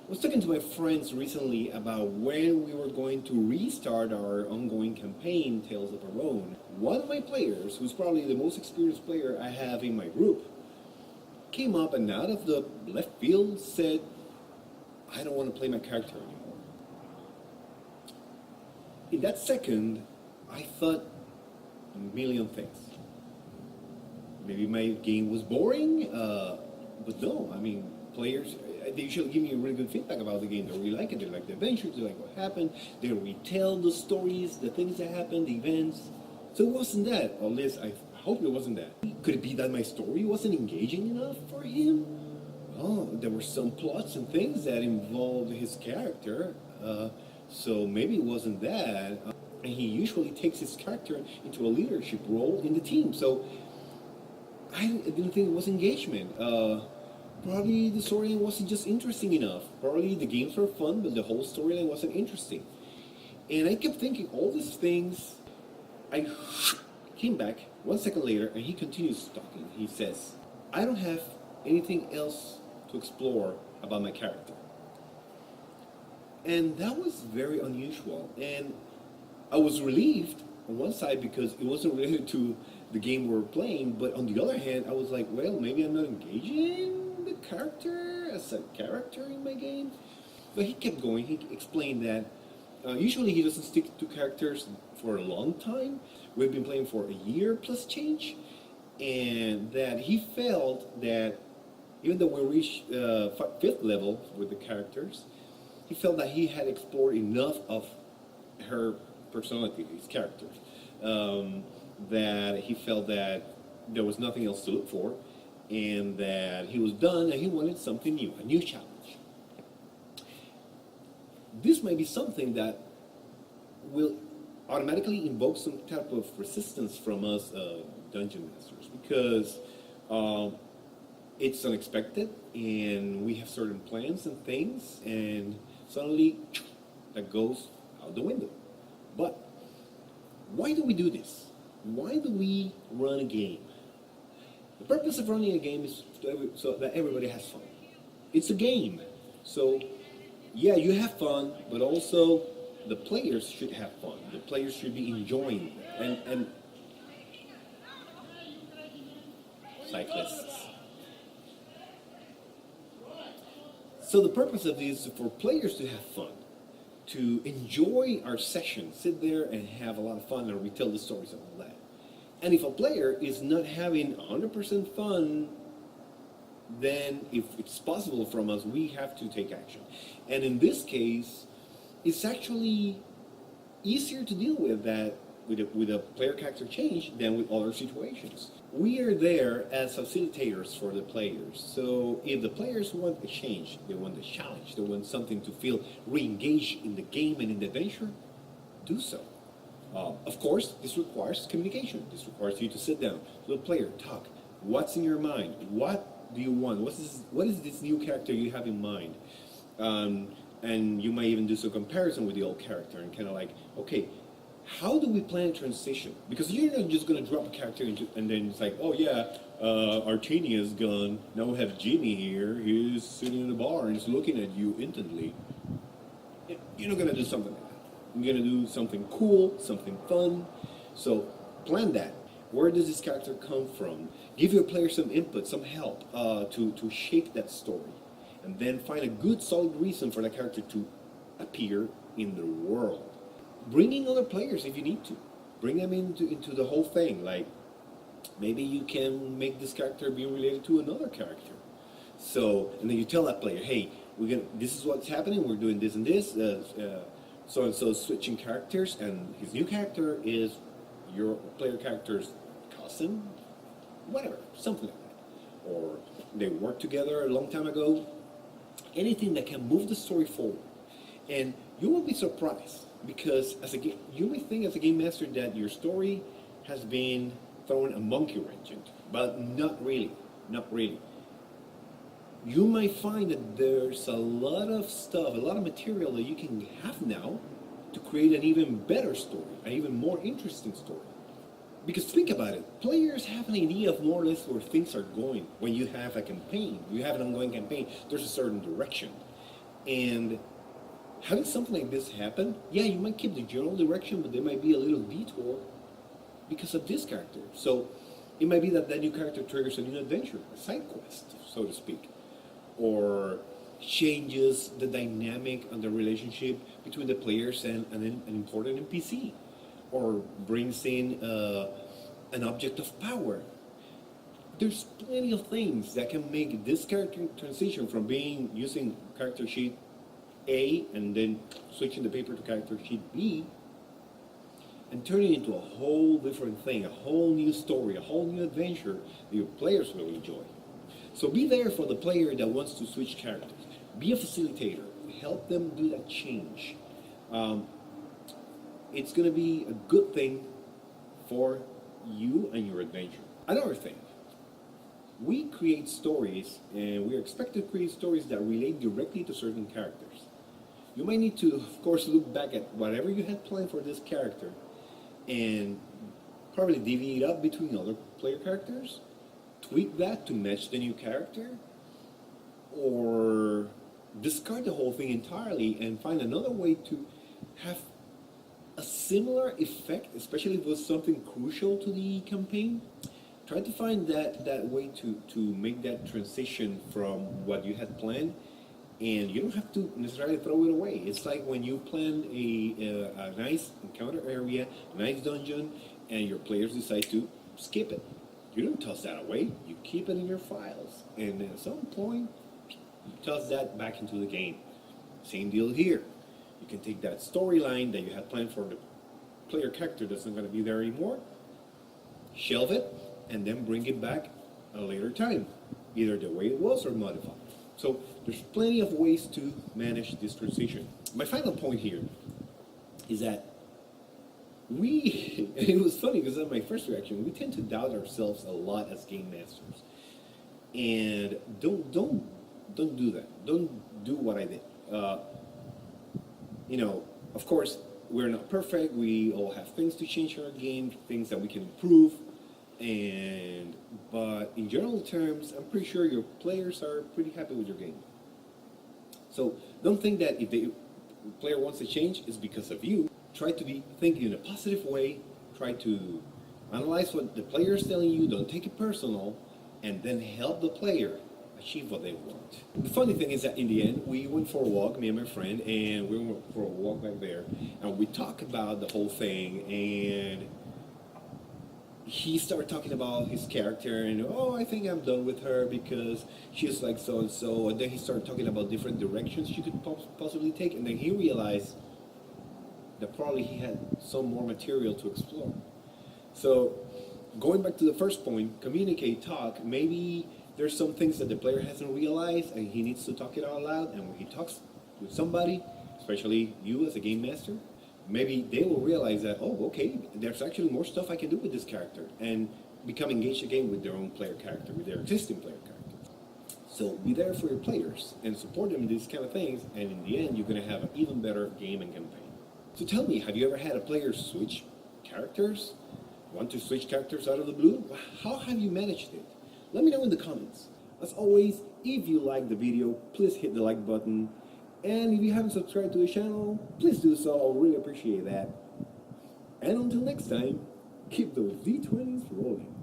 I was talking to my friends recently about when we were going to restart our ongoing campaign, Tales of Arone. One of my players, who's probably the most experienced player I have in my group, came up and out of the left field said, I don't want to play my character anymore. In that second, I thought a million things. Maybe my game was boring, but no, I mean, players, they usually give me really good feedback about the game. They really like it, they like the adventures, they like what happened, they retell the stories, the things that happened, the events. So it wasn't that, or at least I hope it wasn't that. Could it be that my story wasn't engaging enough for him? Oh, there were some plots and things that involved his character, so maybe it wasn't that. And he usually takes his character into a leadership role in the team, so I didn't think it was engagement. Probably the storyline wasn't just interesting enough. Probably the games were fun, but the whole storyline wasn't interesting. And I kept thinking all these things. I came back 1 second later, and he continues talking. He says, I don't have anything else to explore about my character. And that was very unusual. And I was relieved on one side because it wasn't related to the game we were playing, but on the other hand, I was like, well, maybe I'm not engaging the character as a character in my game. But he kept going. He explained that usually he doesn't stick to characters for a long time. We've been playing for a year plus change, and that he felt that even though we reached fifth level with the characters, he felt that he had explored enough of her personality, his character, that he felt that there was nothing else to look for, and that he was done and he wanted something new, a new challenge. This might be something that will automatically invoke some type of resistance from us dungeon masters, because it's unexpected and we have certain plans and things, and suddenly that goes out the window. But why do we do this? Why do we run a game? The purpose of running a game is so that everybody has fun. It's a game. So, yeah, you have fun, but also the players should have fun. The players should be enjoying it. And cyclists. So the purpose of this is for players to have fun, to enjoy our session, sit there and have a lot of fun and retell the stories and all that. And if a player is not having 100% fun, then if it's possible from us, we have to take action. And in this case, it's actually easier to deal with that with a player character change than with other situations. We are there as facilitators for the players. So if the players want a change, they want a challenge, they want something to feel re-engaged in the game and in the adventure, do so. Of course, this requires communication. This requires you to sit down to the player, talk. What's in your mind? What do you want? What is this new character you have in mind? And you might even do some comparison with the old character and kind of like, okay, how do we plan a transition? Because you're not just going to drop a character and then it's like, oh yeah, Artenia is gone. Now we have Jimmy here. He's sitting in the bar and he's looking at you intently. You're not going to do something like that. You're going to do something cool, something fun. So plan that. Where does this character come from? Give your player some input, some help to shape that story. And then find a good, solid reason for that character to appear in the world. Bringing other players if you need to. Bring them into the whole thing. Like, maybe you can make this character be related to another character. So, and then you tell that player, hey, this is what's happening, we're doing this and this, so-and-so switching characters, and his new character is your player character's cousin, whatever, something like that. Or they worked together a long time ago. Anything that can move the story forward. And you will be surprised, because you may think as a game master that your story has been thrown a monkey wrench into, but not really, not really. You might find that there's a lot of stuff, a lot of material that you can have now to create an even better story, an even more interesting story. Because think about it, players have an idea of more or less where things are going. When you have a campaign, you have an ongoing campaign, there's a certain direction. And having something like this happen, yeah, you might keep the general direction, but there might be a little detour because of this character. So it might be that that new character triggers a new adventure, a side quest, so to speak, or changes the dynamic and the relationship between the players and an important NPC, or brings in an object of power. There's plenty of things that can make this character transition from being using character sheet A and then switching the paper to character sheet B and turning it into a whole different thing, a whole new story, a whole new adventure that your players will enjoy. So be there for the player that wants to switch characters. Be a facilitator. Help them do that change. It's going to be a good thing for you and your adventure. Another thing, we create stories, and we're expected to create stories that relate directly to certain characters. You might need to, of course, look back at whatever you had planned for this character and probably divvy it up between other player characters, tweak that to match the new character, or discard the whole thing entirely and find another way to have a similar effect, especially if it was something crucial to the campaign. Try to find that way to make that transition from what you had planned, and you don't have to necessarily throw it away. It's like when you plan a nice encounter area, a nice dungeon, and your players decide to skip it. You don't toss that away. You keep it in your files, and at some point, you toss that back into the game. Same deal here. You can take that storyline that you had planned for the player character that's not going to be there anymore, shelve it, and then bring it back at a later time, either the way it was or modify. So there's plenty of ways to manage this transition. My final point here is that and it was funny because that's my first reaction, we tend to doubt ourselves a lot as game masters. And don't do that. Don't do what I did. Of course, we're not perfect. We all have things to change in our game, things that we can improve. But in general terms, I'm pretty sure your players are pretty happy with your game. So don't think that if the player wants to change, it's because of you. Try to be thinking in a positive way. Try to analyze what the player is telling you. Don't take it personal, and then help the player achieve what they want. The funny thing is that in the end, we went for a walk, me and my friend, and we went for a walk back there, and we talked about the whole thing, and he started talking about his character, and I think I'm done with her because she's like so and so, and then he started talking about different directions she could possibly take, and then he realized that probably he had some more material to explore. So going back to the first point, communicate, talk, maybe there's some things that the player hasn't realized and he needs to talk it out loud, and when he talks with somebody, especially you as a game master, maybe they will realize that, okay, there's actually more stuff I can do with this character, and become engaged again with their own player character, with their existing player character. So be there for your players and support them in these kind of things, and in the end, you're going to have an even better game and campaign. So tell me, have you ever had a player switch characters? Want to switch characters out of the blue? How have you managed it? Let me know in the comments. As always, if you like the video, please hit the like button. And if you haven't subscribed to the channel, please do so. I'll really appreciate that. And until next time, keep those D20s rolling.